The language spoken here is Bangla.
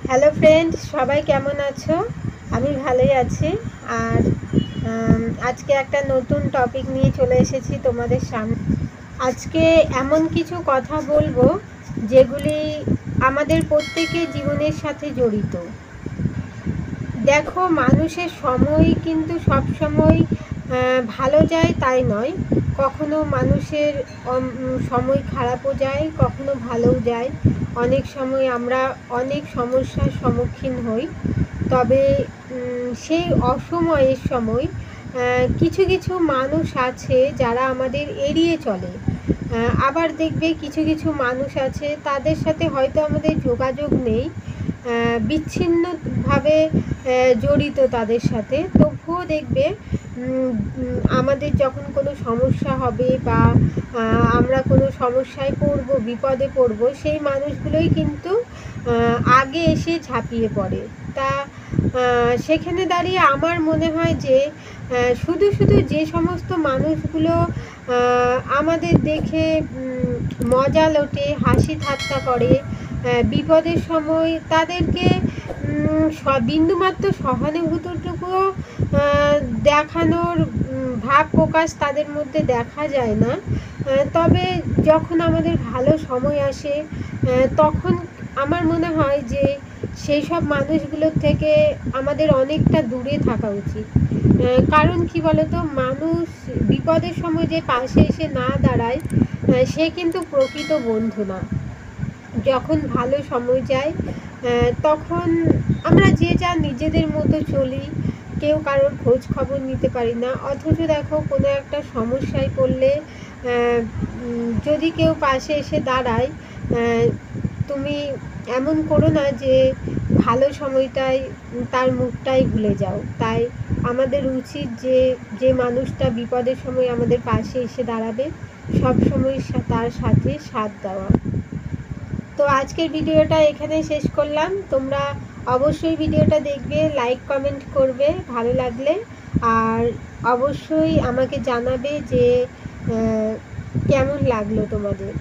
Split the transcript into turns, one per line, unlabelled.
হ্যালো ফ্রেন্ড, সবাই কেমন আছো? আমি ভালোই আছি। আর আজকে একটা নতুন টপিক নিয়ে চলে এসেছি তোমাদের সামনে। আজকে এমন কিছু কথা বলবো যেগুলি আমাদের প্রত্যেকের জীবনের সাথে জড়িত। দেখো, মানুষের সময় কিন্তু সব সময় ভালো যায় তাই নয়, কখনো মানুষের সময় খারাপও যায়, কখনো ভালোও যায়। অনেক সময় আমরা অনেক সমস্যার সম্মুখীন হই। তবে সেই অসময়ের সময় কিছু কিছু মানুষ আছে যারা আমাদের এড়িয়ে চলে। আবার দেখবে কিছু কিছু মানুষ আছে তাদের সাথে হয়তো আমাদের যোগাযোগ নেই, বিচ্ছিন্নভাবে জড়িত তাদের সাথে, তবুও দেখবে আমাদের যখন কোনো সমস্যা হবে বা আমরা কোনো সমস্যায় পড়ব, বিপদে পড়ব, সেই মানুষগুলোই কিন্তু আগে এসে ঝাঁপিয়ে পড়ে। তা সেখানে দাঁড়িয়ে আমার মনে হয় যে শুধু শুধু যে সমস্ত মানুষগুলো আমাদের দেখে মজা লোটে, হাসি ঠাট্টা করে, বিপদের সময় তাদেরকে বিন্দুমাত্র সহানুভূতিটুকুও দেখানোর ভাব প্রকাশ তাদের মধ্যে দেখা যায় না। তবে যখন আমাদের ভালো সময় আসে তখন আমার মনে হয় যে সেই সব মানুষগুলোর থেকে আমাদের অনেকটা দূরে থাকা উচিত। কারণ কি বলতো, মানুষ বিপদের সময় যে পাশে এসে না দাঁড়ায় সে কিন্তু প্রকৃত বন্ধু না। যখন ভালো সময় যায় তখন আমরা যে যা নিজেদের মতো চলি, কেউ কারোর খোঁজ খবর নিতে পারি না। অথচ দেখো, কোনো একটা সমস্যায় পড়লে যদি কেউ পাশে এসে দাঁড়ায়, তুমি এমন করো না যে ভালো সময়টায় তার মুখটাই ভুলে যাও। তাই আমাদের উচিত যে যে মানুষটা বিপদের সময় আমাদের পাশে এসে দাঁড়াবে, সব সময় তার সাথে সাথ দেওয়া। তো আজকের ভিডিওটা এখানেই শেষ করলাম। তোমরা অবশ্যই ভিডিওটা দেখবে, লাইক কমেন্ট করবে ভালো লাগলে, আর অবশ্যই আমাকে জানাবে যে কেমন লাগলো তোমাদের।